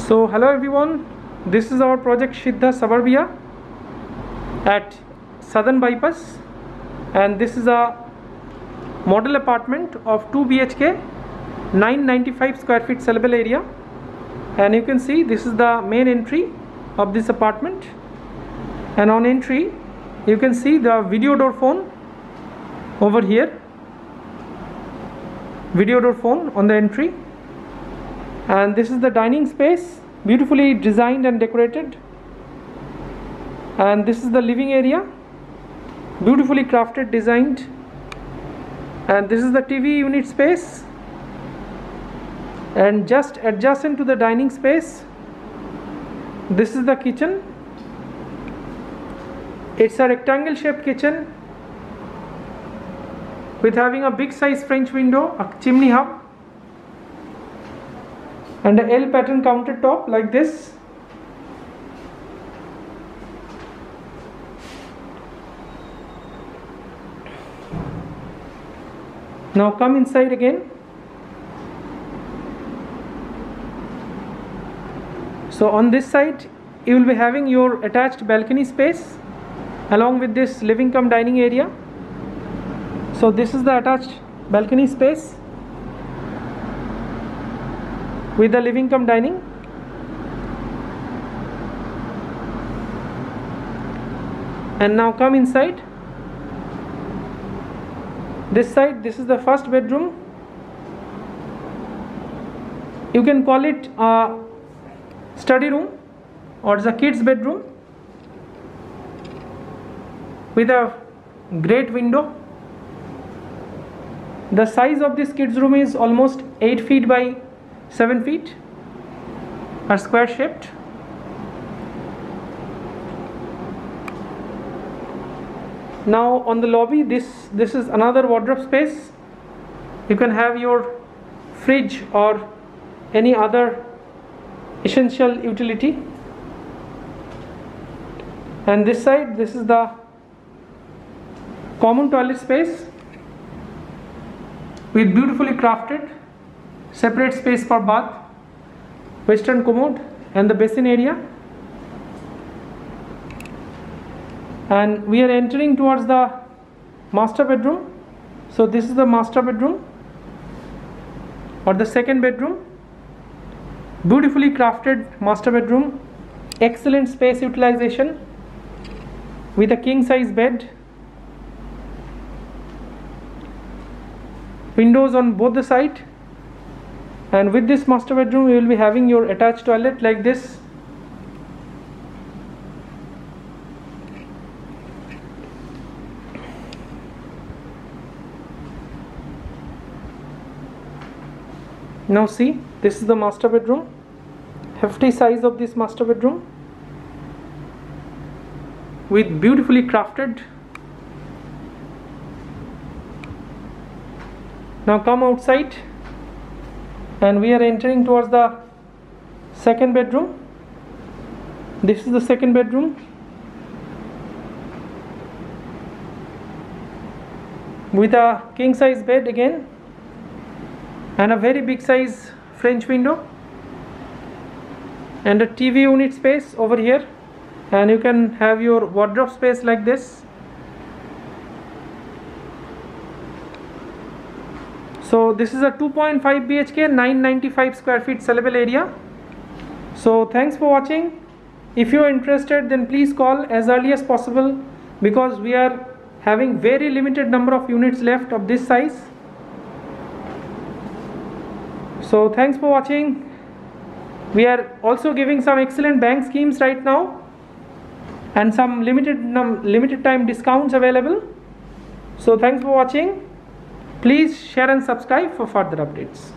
So hello everyone, this is our project Siddha Suburbia at Southern Bypass, and this is a model apartment of 2 BHK 995 square feet sellable area. And you can see this is the main entry of this apartment, and on entry you can see the video door phone over here, video door phone on the entry. And this is the dining space, beautifully designed and decorated. And this is the living area, beautifully crafted, designed. And this is the TV unit space, and just adjacent to the dining space, this is the kitchen. It's a rectangle shaped kitchen with having a big size French window, a chimney hub, and a L pattern countertop like this. Now come inside again. So on this side you will be having your attached balcony space along with this living cum dining area. So this is the attached balcony space with the living cum dining. And now come inside. This side, this is the first bedroom. You can call it a study room, or it's a kids bedroom with a great window. The size of this kids room is almost 8 feet by 7 feet, are square shaped. Now on the lobby, this is another wardrobe space. You can have your fridge or any other essential utility. And this side, this is the common toilet space with beautifully crafted separate space for bath, western commode, and the basin area. And we are entering towards the master bedroom. So this is the master bedroom or the second bedroom. Beautifully crafted master bedroom, excellent space utilization with a king size bed, windows on both the side. And with this master bedroom you will be having your attached toilet like this. Now see, this is the master bedroom, hefty size of this master bedroom with beautifully crafted. Now come outside, and we are entering towards the second bedroom. This is the second bedroom with a king size bed again, and a very big size French window, and a TV unit space over here. And you can have your wardrobe space like this. So this is a 2.5 BHK 995 square feet sellable area. So thanks for watching. If you are interested, then please call as early as possible, because we are having very limited number of units left of this size. So thanks for watching. We are also giving some excellent bank schemes right now, and some limited time discounts available. So thanks for watching. Please share and subscribe for further updates.